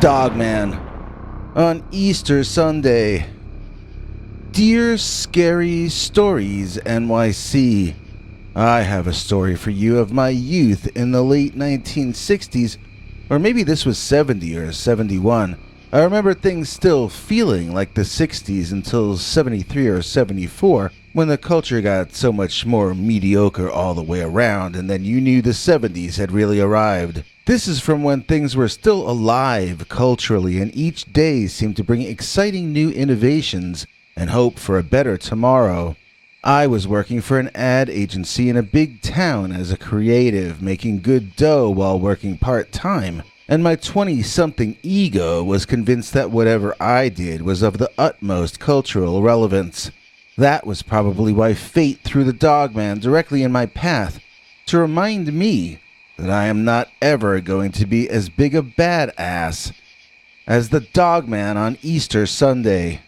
Dogman on Easter Sunday. Dear Scary Stories NYC, I have a story for you of my youth in the late 1960s, or maybe this was 70 or 71. I remember things still feeling like the 60s until 73 or 74, when the culture got so much more mediocre all the way around, and then you knew the 70s had really arrived. This is from when things were still alive culturally, and each day seemed to bring exciting new innovations and hope for a better tomorrow. I was working for an ad agency in a big town as a creative, making good dough while working part-time, and my 20-something ego was convinced that whatever I did was of the utmost cultural relevance. That was probably why fate threw the Dogman directly in my path, to remind me that I am not ever going to be as big a badass as the Dogman on Easter Sunday.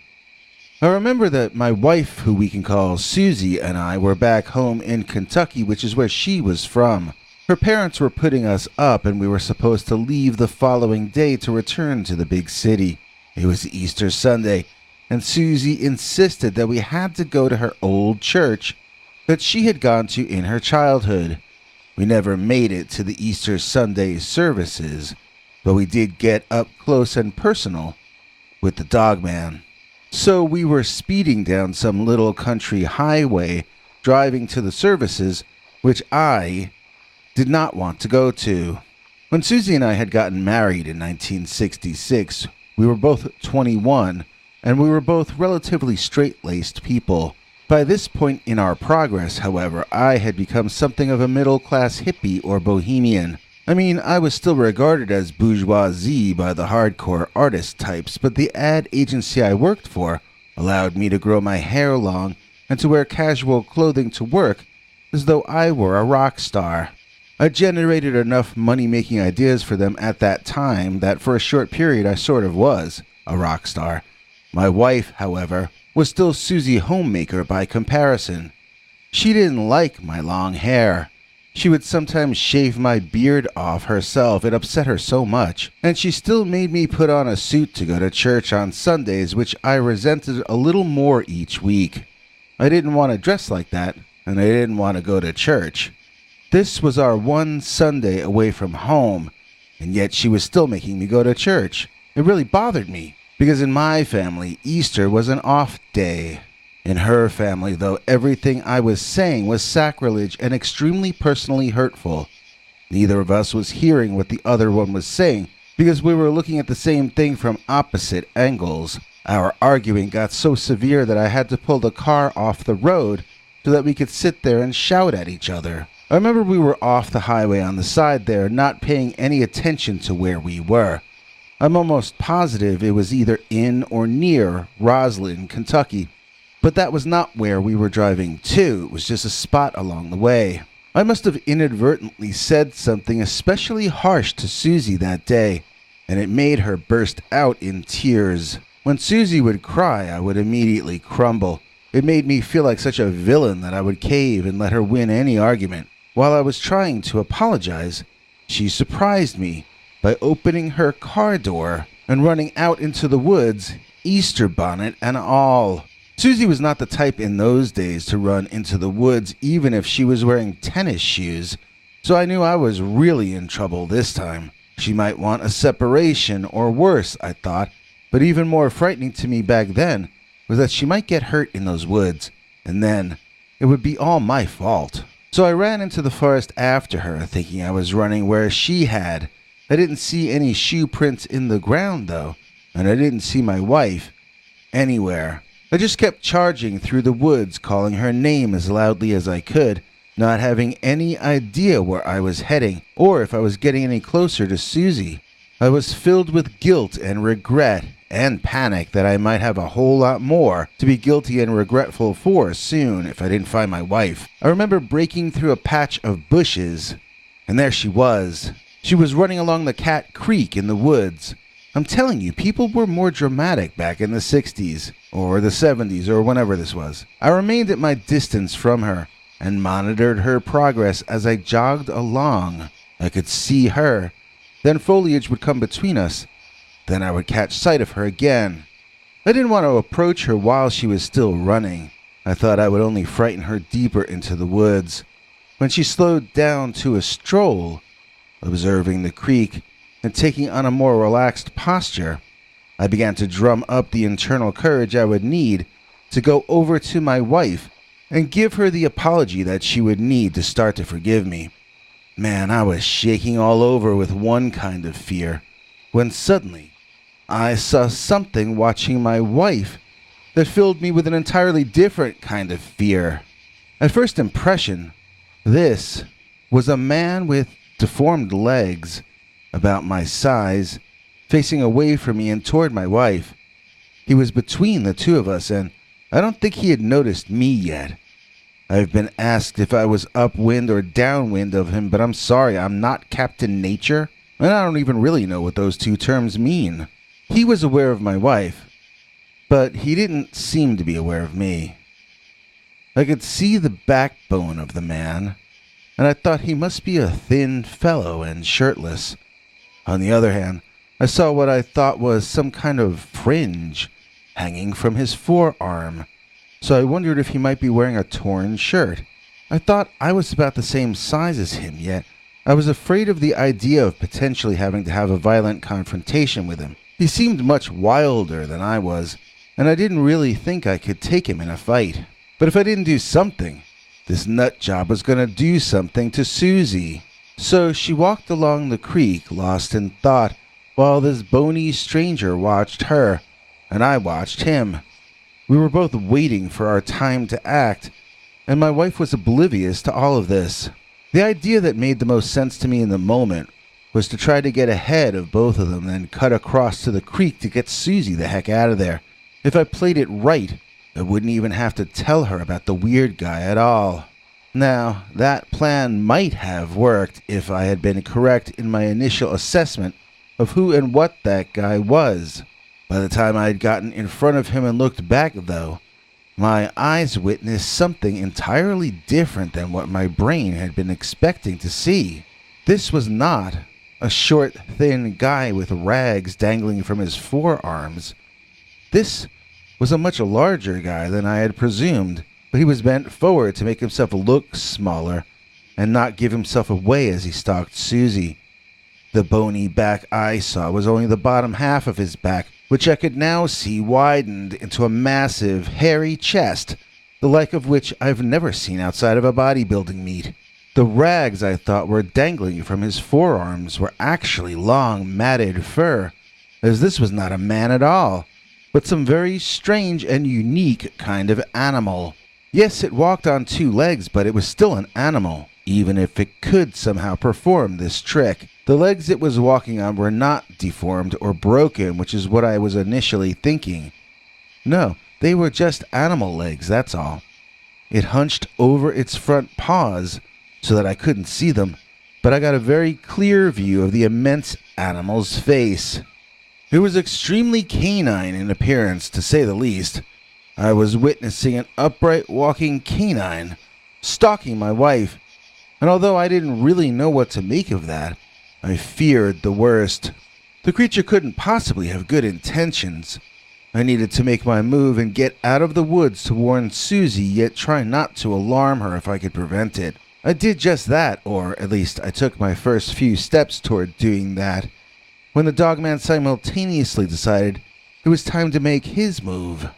I remember that my wife, who we can call Susie, and I were back home in Kentucky, which is where she was from. Her parents were putting us up, and we were supposed to leave the following day to return to the big city. It was Easter Sunday, and Susie insisted that we had to go to her old church that she had gone to in her childhood. We never made it to the Easter Sunday services, but we did get up close and personal with the Dogman. So we were speeding down some little country highway, driving to the services, which I did not want to go to. When Susie and I had gotten married in 1966, we were both 21, and we were both relatively straight-laced people. By this point in our progress, however, I had become something of a middle-class hippie or bohemian. I mean, I was still regarded as bourgeoisie by the hardcore artist types, but the ad agency I worked for allowed me to grow my hair long and to wear casual clothing to work as though I were a rock star. I generated enough money-making ideas for them at that time that for a short period I sort of was a rock star. My wife, however, was still Susie Homemaker by comparison. She didn't like my long hair. She would sometimes shave my beard off herself. It upset her so much. And she still made me put on a suit to go to church on Sundays, which I resented a little more each week. I didn't want to dress like that, and I didn't want to go to church. This was our one Sunday away from home, and yet she was still making me go to church. It really bothered me, because in my family, Easter was an off day. In her family, though, everything I was saying was sacrilege and extremely personally hurtful. Neither of us was hearing what the other one was saying, because we were looking at the same thing from opposite angles. Our arguing got so severe that I had to pull the car off the road so that we could sit there and shout at each other. I remember we were off the highway on the side there, not paying any attention to where we were. I'm almost positive it was either in or near Roslyn, Kentucky, but that was not where we were driving to. It was just a spot along the way. I must have inadvertently said something especially harsh to Susie that day, and it made her burst out in tears. When Susie would cry, I would immediately crumble. It made me feel like such a villain that I would cave and let her win any argument. While I was trying to apologize, she surprised me by opening her car door and running out into the woods, Easter bonnet and all. Susie was not the type in those days to run into the woods even if she was wearing tennis shoes, so I knew I was really in trouble this time. She might want a separation or worse, I thought, but even more frightening to me back then was that she might get hurt in those woods, and then it would be all my fault. So I ran into the forest after her, thinking I was running where she had. I didn't see any shoe prints in the ground, though, and I didn't see my wife anywhere. I just kept charging through the woods, calling her name as loudly as I could, not having any idea where I was heading, or if I was getting any closer to Susie. I was filled with guilt and regret, and panic that I might have a whole lot more to be guilty and regretful for soon if I didn't find my wife. I remember breaking through a patch of bushes, and there she was. She was running along the Cat Creek in the woods. I'm telling you, people were more dramatic back in the 60s, or the 70s, or whenever this was. I remained at my distance from her, and monitored her progress as I jogged along. I could see her. Then foliage would come between us, then I would catch sight of her again. I didn't want to approach her while she was still running. I thought I would only frighten her deeper into the woods. When she slowed down to a stroll, observing the creek and taking on a more relaxed posture, I began to drum up the internal courage I would need to go over to my wife and give her the apology that she would need to start to forgive me. Man, I was shaking all over with one kind of fear, when suddenly I saw something watching my wife that filled me with an entirely different kind of fear. At first impression, this was a man with deformed legs, about my size, facing away from me and toward my wife. He was between the two of us, and I don't think he had noticed me yet. I've been asked if I was upwind or downwind of him, but I'm sorry, I'm not Captain Nature, and I don't even really know what those two terms mean. He was aware of my wife, but he didn't seem to be aware of me. I could see the backbone of the man, and I thought he must be a thin fellow and shirtless. On the other hand, I saw what I thought was some kind of fringe hanging from his forearm, so I wondered if he might be wearing a torn shirt. I thought I was about the same size as him, yet I was afraid of the idea of potentially having to have a violent confrontation with him. He seemed much wilder than I was, and I didn't really think I could take him in a fight. But if I didn't do something, this nut job was going to do something to Susie. So she walked along the creek, lost in thought, while this bony stranger watched her, and I watched him. We were both waiting for our time to act, and my wife was oblivious to all of this. The idea that made the most sense to me in the moment was to try to get ahead of both of them, then cut across to the creek to get Susie the heck out of there. If I played it right, I wouldn't even have to tell her about the weird guy at all. Now, that plan might have worked if I had been correct in my initial assessment of who and what that guy was. By the time I had gotten in front of him and looked back, though, my eyes witnessed something entirely different than what my brain had been expecting to see. This was not a short, thin guy with rags dangling from his forearms. This was a much larger guy than I had presumed, but he was bent forward to make himself look smaller and not give himself away as he stalked Susie. The bony back I saw was only the bottom half of his back, which I could now see widened into a massive, hairy chest, the like of which I've never seen outside of a bodybuilding meet. The rags I thought were dangling from his forearms were actually long, matted fur, as this was not a man at all, but some very strange and unique kind of animal. Yes, it walked on two legs, but it was still an animal, even if it could somehow perform this trick. The legs it was walking on were not deformed or broken, which is what I was initially thinking. No, they were just animal legs, that's all. It hunched over its front paws so that I couldn't see them, but I got a very clear view of the immense animal's face. It was extremely canine in appearance, to say the least. I was witnessing an upright walking canine stalking my wife, and although I didn't really know what to make of that, I feared the worst. The creature couldn't possibly have good intentions. I needed to make my move and get out of the woods to warn Susie, yet try not to alarm her if I could prevent it. I did just that, or at least I took my first few steps toward doing that, when the Dogman simultaneously decided it was time to make his move.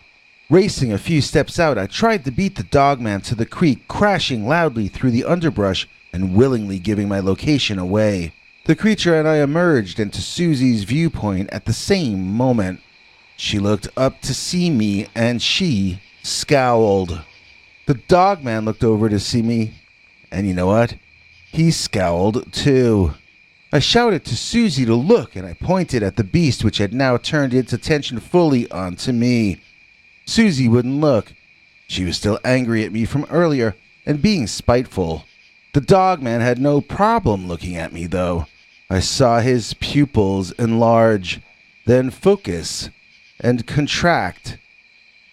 Racing a few steps out, I tried to beat the Dogman to the creek, crashing loudly through the underbrush and willingly giving my location away. The creature and I emerged into Susie's viewpoint at the same moment. She looked up to see me, and she scowled. The Dogman looked over to see me, and you know what? He scowled too. I shouted to Susie to look, and I pointed at the beast, which had now turned its attention fully onto me. Susie wouldn't look. She was still angry at me from earlier and being spiteful. The Dogman had no problem looking at me, though. I saw his pupils enlarge, then focus, and contract.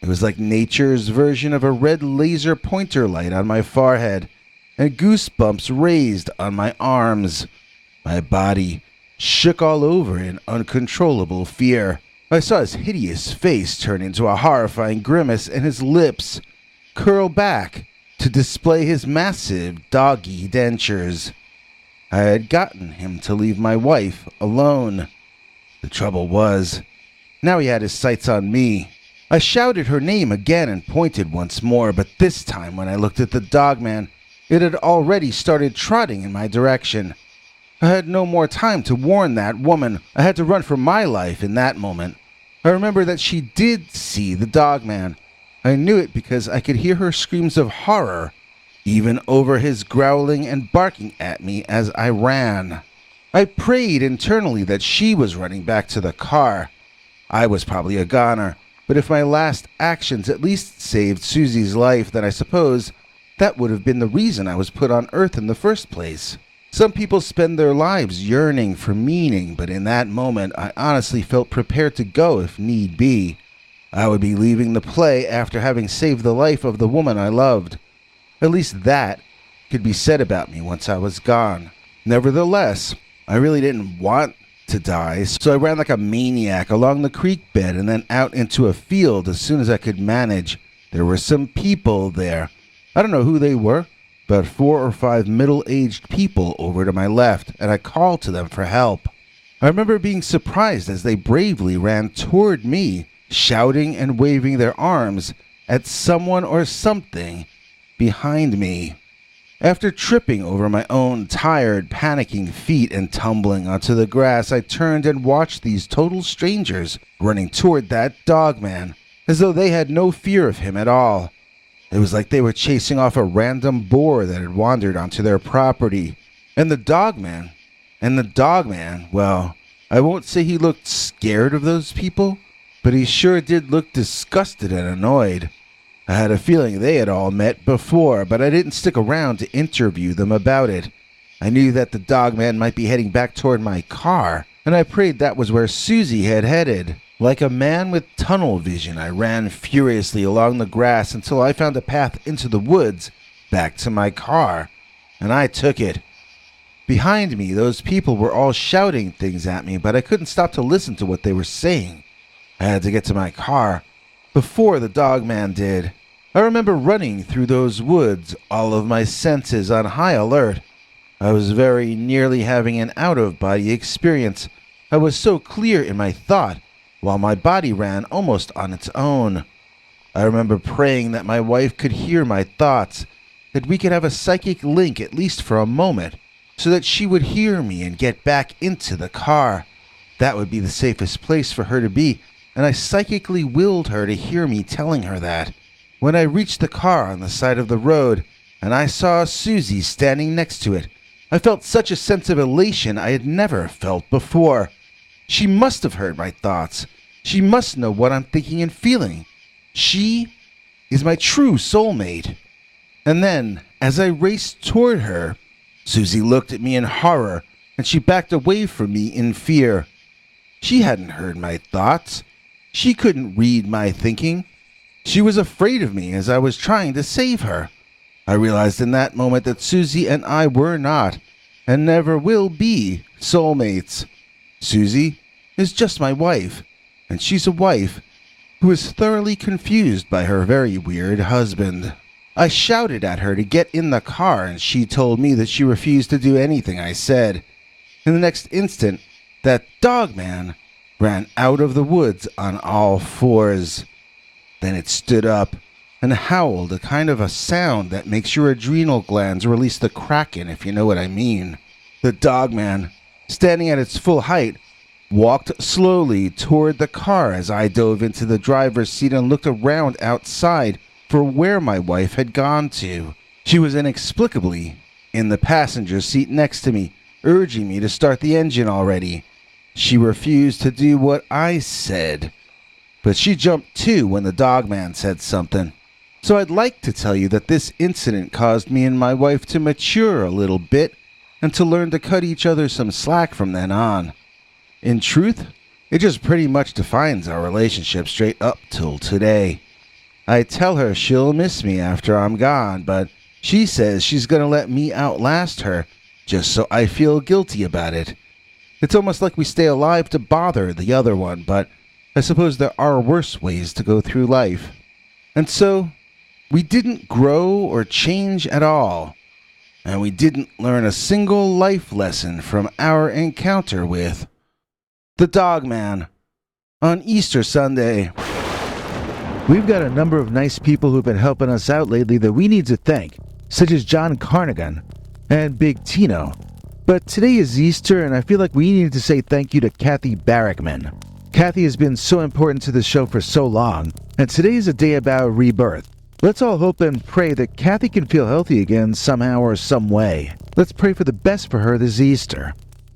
It was like nature's version of a red laser pointer light on my forehead, and goosebumps raised on my arms. My body shook all over in uncontrollable fear. I saw his hideous face turn into a horrifying grimace and his lips curl back to display his massive doggy dentures. I had gotten him to leave my wife alone. The trouble was, now he had his sights on me. I shouted her name again and pointed once more, but this time when I looked at the dogman, it had already started trotting in my direction. I had no more time to warn that woman. I had to run for my life in that moment. I remember that she did see the dogman. I knew it because I could hear her screams of horror, even over his growling and barking at me as I ran. I prayed internally that she was running back to the car. I was probably a goner, but if my last actions at least saved Susie's life, then I suppose that would have been the reason I was put on Earth in the first place. Some people spend their lives yearning for meaning, but in that moment I honestly felt prepared to go if need be. I would be leaving the play after having saved the life of the woman I loved. At least that could be said about me once I was gone. Nevertheless, I really didn't want to die, so I ran like a maniac along the creek bed and then out into a field as soon as I could manage. There were some people there. I don't know who they were, but 4 or 5 middle-aged people over to my left, and I called to them for help. I remember being surprised as they bravely ran toward me, shouting and waving their arms at someone or something behind me. After tripping over my own tired, panicking feet and tumbling onto the grass, I turned and watched these total strangers running toward that dogman, as though they had no fear of him at all. It was like they were chasing off a random boar that had wandered onto their property. And the dogman, well, I won't say he looked scared of those people, but he sure did look disgusted and annoyed. I had a feeling they had all met before, but I didn't stick around to interview them about it. I knew that the dogman might be heading back toward my car, and I prayed that was where Susie had headed. Like a man with tunnel vision, I ran furiously along the grass until I found a path into the woods back to my car, and I took it. Behind me, those people were all shouting things at me, but I couldn't stop to listen to what they were saying. I had to get to my car before the dogman did. I remember running through those woods, all of my senses on high alert. I was very nearly having an out-of-body experience. I was so clear in my thought, while my body ran almost on its own. I remember praying that my wife could hear my thoughts, that we could have a psychic link at least for a moment, so that she would hear me and get back into the car. That would be the safest place for her to be, and I psychically willed her to hear me telling her that. When I reached the car on the side of the road, and I saw Susie standing next to it, I felt such a sense of elation I had never felt before. She must have heard my thoughts. She must know what I'm thinking and feeling. She is my true soulmate. And then, as I raced toward her, Susie looked at me in horror, and she backed away from me in fear. She hadn't heard my thoughts. She couldn't read my thinking. She was afraid of me as I was trying to save her. I realized in that moment that Susie and I were not, and never will be, soulmates. Susie is just my wife, and she's a wife who is thoroughly confused by her very weird husband. I shouted at her to get in the car, and she told me that she refused to do anything I said. In the next instant, that dogman ran out of the woods on all fours. Then it stood up and howled a kind of a sound that makes your adrenal glands release the kraken, if you know what I mean. The dogman, standing at its full height, walked slowly toward the car as I dove into the driver's seat and looked around outside for where my wife had gone to. She was inexplicably in the passenger seat next to me, urging me to start the engine already. She refused to do what I said, but she jumped too when the dogman said something. So I'd like to tell you that this incident caused me and my wife to mature a little bit and to learn to cut each other some slack from then on. In truth, it just pretty much defines our relationship straight up till today. I tell her she'll miss me after I'm gone, but she says she's going to let me outlast her just so I feel guilty about it. It's almost like we stay alive to bother the other one, but I suppose there are worse ways to go through life. And so, we didn't grow or change at all, and we didn't learn a single life lesson from our encounter with the Dogman on Easter Sunday. We've got a number of nice people who've been helping us out lately that we need to thank, such as John Carnigan and Big Tino. But today is Easter, and I feel like we need to say thank you to Kathy Barrickman. Kathy has been so important to the show for so long, and today is a day about rebirth. Let's all hope and pray that Kathy can feel healthy again somehow or some way. Let's pray for the best for her this Easter.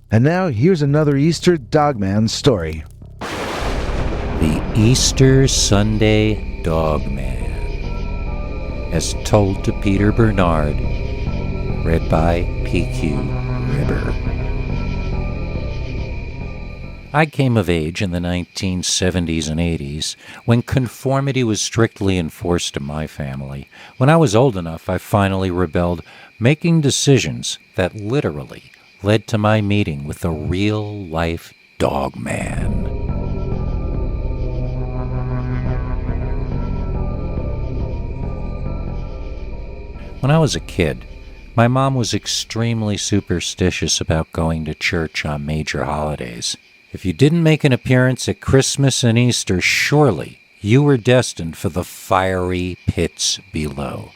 And now, here's another Easter Dogman story. The Easter Sunday Dogman, as told to Peter Bernard, read by P.Q. Ribber. I came of age in the 1970s and 80s when conformity was strictly enforced in my family. When I was old enough, I finally rebelled, making decisions that literally led to my meeting with the real-life Dogman. When I was a kid, my mom was extremely superstitious about going to church on major holidays. If you didn't make an appearance at Christmas and Easter, surely you were destined for the fiery pits below.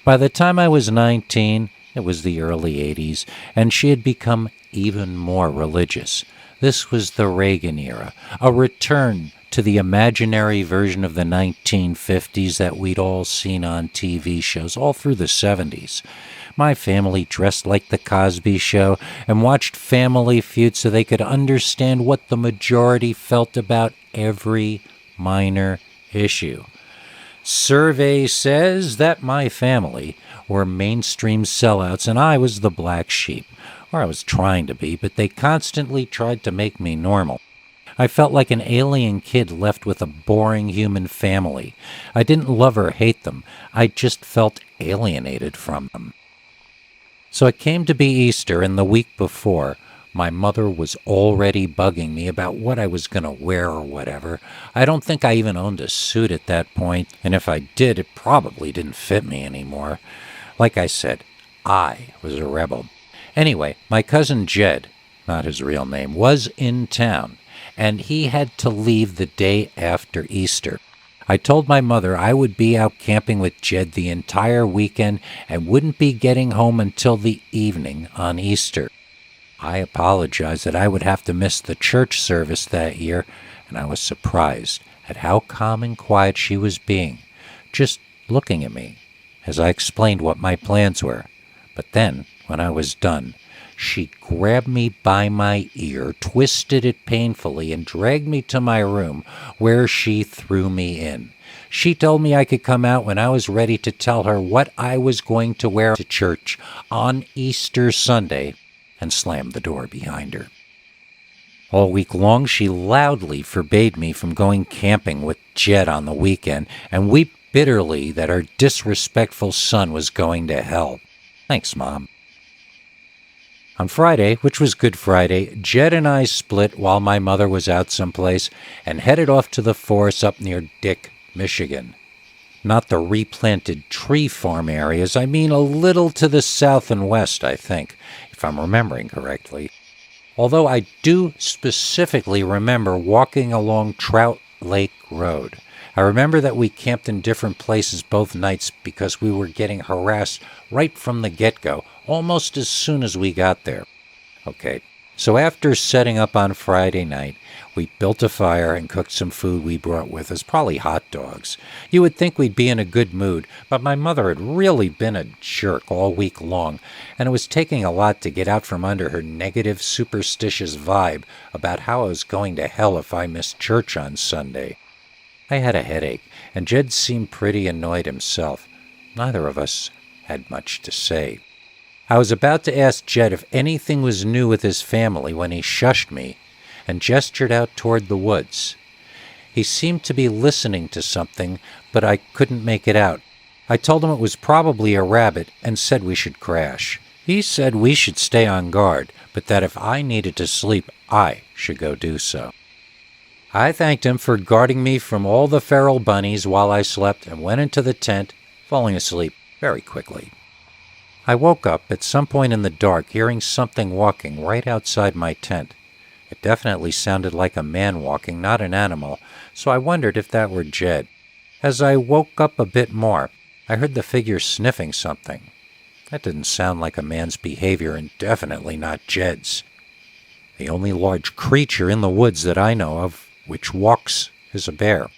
By the time I was 19, it was the early 80s, and she had become even more religious. This was the Reagan era, a return to the imaginary version of the 1950s that we'd all seen on TV shows all through the 70s. My family dressed like The Cosby Show and watched Family Feud so they could understand what the majority felt about every minor issue. Survey says that my family were mainstream sellouts and I was the black sheep. Or I was trying to be, but they constantly tried to make me normal. I felt like an alien kid left with a boring human family. I didn't love or hate them. I just felt alienated from them. So it came to be Easter, and the week before, my mother was already bugging me about what I was going to wear or whatever. I don't think I even owned a suit at that point, and if I did, it probably didn't fit me anymore. Like I said, I was a rebel. Anyway, my cousin Jed, not his real name, was in town, and he had to leave the day after Easter. I told my mother I would be out camping with Jed the entire weekend and wouldn't be getting home until the evening on Easter. I apologized that I would have to miss the church service that year, and I was surprised at how calm and quiet she was being, just looking at me as I explained what my plans were. But then, when I was done, she grabbed me by my ear, twisted it painfully, and dragged me to my room, where she threw me in. She told me I could come out when I was ready to tell her what I was going to wear to church on Easter Sunday, and slammed the door behind her. All week long, she loudly forbade me from going camping with Jed on the weekend, and wept bitterly that our disrespectful son was going to hell. Thanks, Mom. On Friday, which was Good Friday, Jed and I split while my mother was out someplace and headed off to the forest up near Dick, Michigan. Not the replanted tree farm areas, I mean a little to the south and west, I think, if I'm remembering correctly. Although I do specifically remember walking along Trout Lake Road. I remember that we camped in different places both nights because we were getting harassed right from the get-go, almost as soon as we got there. Okay, so after setting up on Friday night, we built a fire and cooked some food we brought with us, probably hot dogs. You would think we'd be in a good mood, but my mother had really been a jerk all week long, and it was taking a lot to get out from under her negative, superstitious vibe about how I was going to hell if I missed church on Sunday. I had a headache, and Jed seemed pretty annoyed himself. Neither of us had much to say. I was about to ask Jed if anything was new with his family when he shushed me and gestured out toward the woods. He seemed to be listening to something, but I couldn't make it out. I told him it was probably a rabbit and said we should crash. He said we should stay on guard, but that if I needed to sleep, I should go do so. I thanked him for guarding me from all the feral bunnies while I slept and went into the tent, falling asleep very quickly. I woke up at some point in the dark hearing something walking right outside my tent. It definitely sounded like a man walking, not an animal, so I wondered if that were Jed. As I woke up a bit more, I heard the figure sniffing something. That didn't sound like a man's behavior and definitely not Jed's. The only large creature in the woods that I know of which walks is a bear.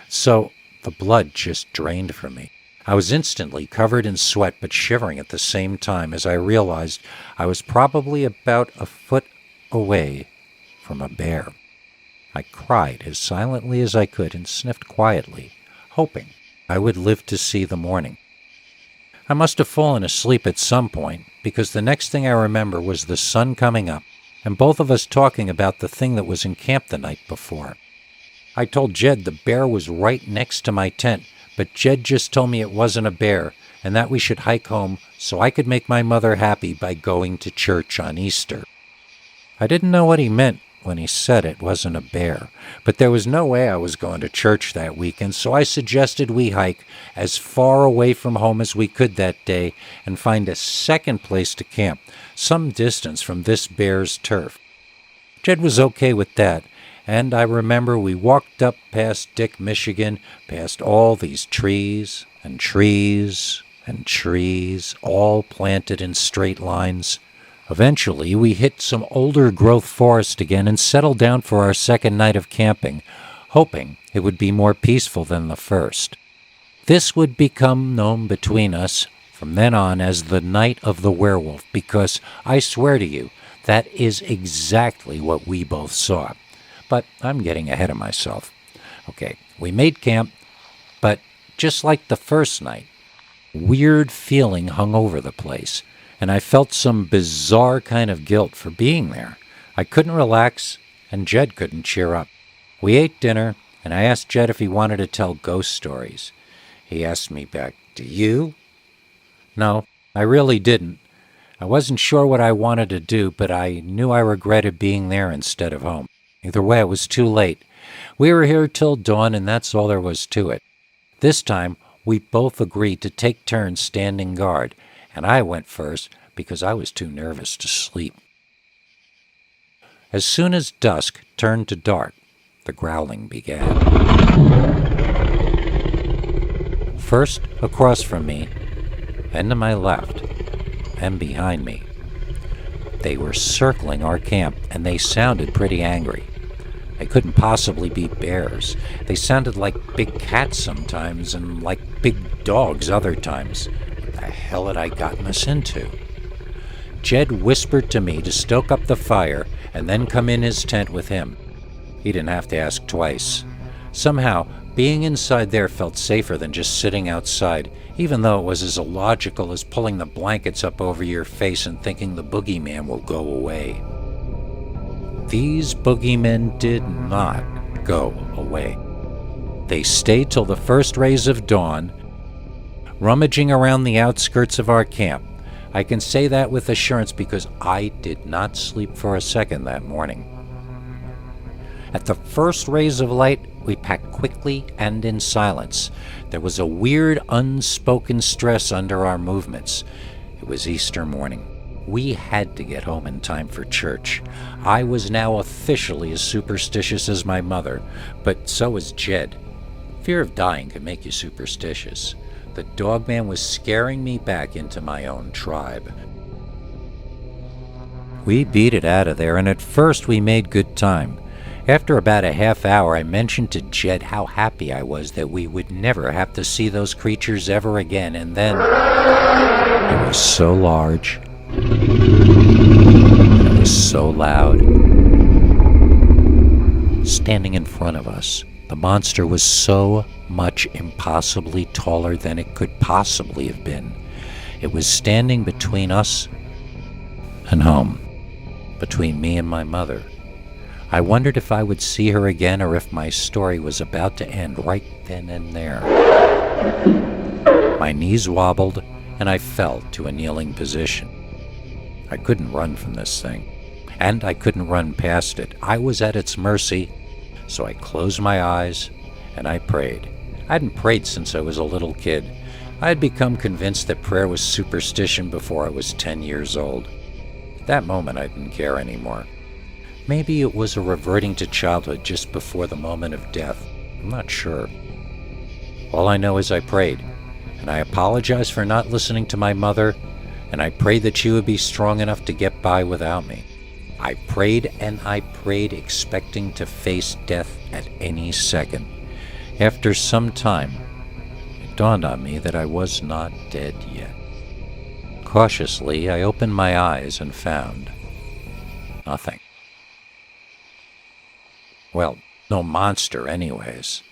So the blood just drained from me. I was instantly covered in sweat but shivering at the same time as I realized I was probably about a foot away from a bear. I cried as silently as I could and sniffed quietly, hoping I would live to see the morning. I must have fallen asleep at some point, because the next thing I remember was the sun coming up and both of us talking about the thing that was in camp the night before. I told Jed the bear was right next to my tent, but Jed just told me it wasn't a bear and that we should hike home so I could make my mother happy by going to church on Easter. I didn't know what he meant when he said it wasn't a bear, but there was no way I was going to church that weekend, so I suggested we hike as far away from home as we could that day and find a second place to camp, some distance from this bear's turf. Jed was okay with that, and I remember we walked up past Dick, Michigan, past all these trees and trees and trees, all planted in straight lines. Eventually, we hit some older growth forest again and settled down for our second night of camping, hoping it would be more peaceful than the first. This would become known between us from then on as the Night of the Werewolf, because I swear to you, that is exactly what we both saw. But I'm getting ahead of myself. Okay, we made camp, but just like the first night, weird feeling hung over the place, and I felt some bizarre kind of guilt for being there. I couldn't relax, and Jed couldn't cheer up. We ate dinner, and I asked Jed if he wanted to tell ghost stories. He asked me back, "Do you?" No, I really didn't. I wasn't sure what I wanted to do, but I knew I regretted being there instead of home. Either way, it was too late. We were here till dawn, and that's all there was to it. This time, we both agreed to take turns standing guard, and I went first because I was too nervous to sleep. As soon as dusk turned to dark, the growling began. First across from me, then to my left, and behind me. They were circling our camp, and they sounded pretty angry. They couldn't possibly be bears. They sounded like big cats sometimes, and like big dogs other times. What the hell had I gotten us into? Jed whispered to me to stoke up the fire and then come in his tent with him. He didn't have to ask twice. Somehow, being inside there felt safer than just sitting outside, even though it was as illogical as pulling the blankets up over your face and thinking the boogeyman will go away. These boogeymen did not go away. They stayed till the first rays of dawn, rummaging around the outskirts of our camp. I can say that with assurance because I did not sleep for a second that morning. At the first rays of light, we packed quickly and in silence. There was a weird, unspoken stress under our movements. It was Easter morning. We had to get home in time for church. I was now officially as superstitious as my mother, but so was Jed. Fear of dying can make you superstitious. The Dogman was scaring me back into my own tribe. We beat it out of there, and at first we made good time. After about a half hour, I mentioned to Jed how happy I was that we would never have to see those creatures ever again, and then it was so large, it was so loud. Standing in front of us, the monster was so much impossibly taller than it could possibly have been. It was standing between us and home, between me and my mother. I wondered if I would see her again or if my story was about to end right then and there. My knees wobbled and I fell to a kneeling position. I couldn't run from this thing, and I couldn't run past it. I was at its mercy, so I closed my eyes and I prayed. I hadn't prayed since I was a little kid. I had become convinced that prayer was superstition before I was 10 years old. At that moment, I didn't care anymore. Maybe it was a reverting to childhood just before the moment of death. I'm not sure. All I know is I prayed, and I apologized for not listening to my mother, and I prayed that she would be strong enough to get by without me. I prayed and I prayed, expecting to face death at any second. After some time, it dawned on me that I was not dead yet. Cautiously, I opened my eyes and found nothing. Well, no monster anyways.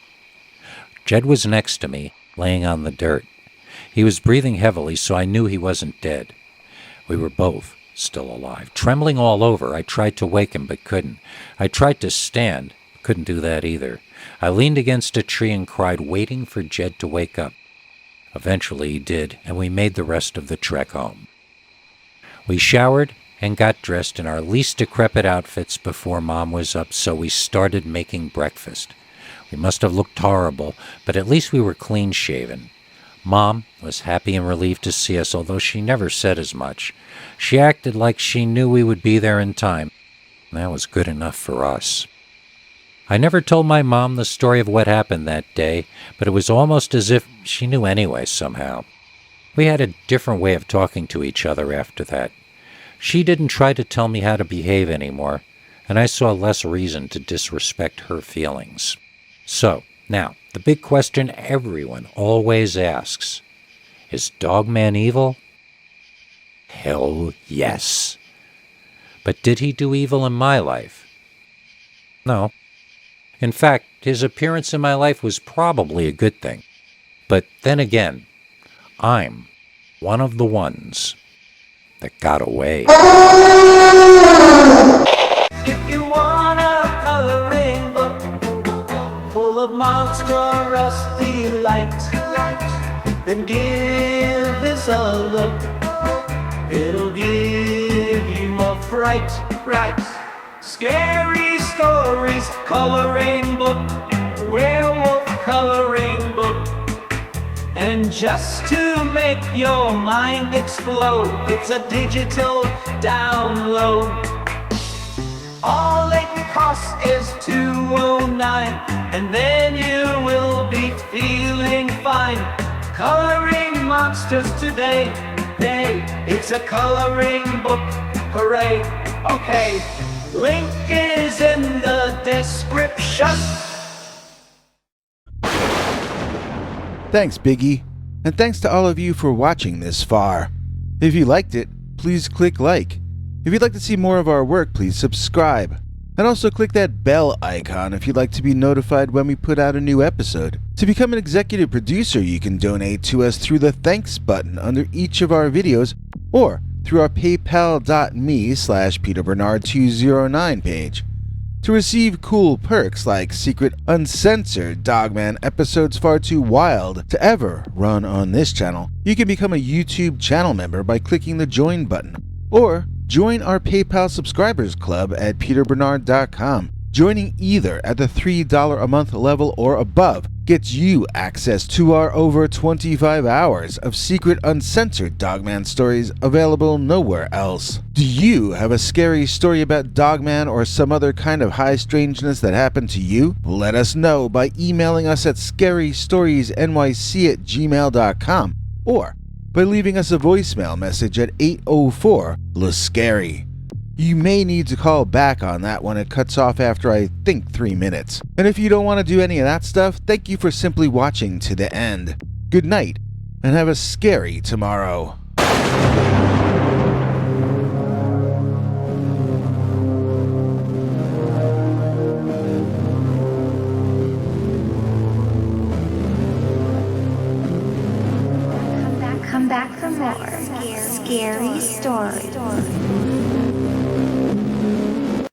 Jed was next to me, laying on the dirt. He was breathing heavily, so I knew he wasn't dead. We were both still alive. Trembling all over, I tried to wake him but couldn't. I tried to stand, couldn't do that either. I leaned against a tree and cried, waiting for Jed to wake up. Eventually he did, and we made the rest of the trek home. We showered and got dressed in our least decrepit outfits before Mom was up, so we started making breakfast. We must have looked horrible, but at least we were clean-shaven. Mom was happy and relieved to see us, although she never said as much. She acted like she knew we would be there in time. That was good enough for us. I never told my mom the story of what happened that day, but it was almost as if she knew anyway somehow. We had a different way of talking to each other after that. She didn't try to tell me how to behave anymore, and I saw less reason to disrespect her feelings. So, now, the big question everyone always asks, is Dogman evil? Hell yes. But did he do evil in my life? No. In fact, his appearance in my life was probably a good thing. But then again, I'm one of the ones that got away. If you want a coloring book full of monstrous delight, then give this a look. It'll give you a fright, right? Scary stories, coloring book, werewolf coloring book. And just to make your mind explode, it's a digital download. All it costs is $2.09, and then you will be feeling fine. Coloring monsters today, it's a coloring book, hooray. Okay, link is in the description. Thanks, Biggie. And thanks to all of you for watching this far. If you liked it, please click like. If you'd like to see more of our work, please subscribe. And also click that bell icon if you'd like to be notified when we put out a new episode. To become an executive producer, you can donate to us through the thanks button under each of our videos or through our paypal.me/PeterBernard209 page. To receive cool perks like secret uncensored Dogman episodes far too wild to ever run on this channel, you can become a YouTube channel member by clicking the join button. Or join our PayPal subscribers club at peterbernard.com. Joining either at the $3 a month level or above gets you access to our over 25 hours of secret uncensored Dogman stories available nowhere else. Do you have a scary story about Dogman or some other kind of high strangeness that happened to you? Let us know by emailing us at scarystoriesnyc@gmail.com or by leaving us a voicemail message at 804-LA-SCARY. You may need to call back on that one. It cuts off after, I think, 3 minutes. And if you don't want to do any of that stuff, thank you for simply watching to the end. Good night, and have a scary tomorrow. Come back for more scary stories.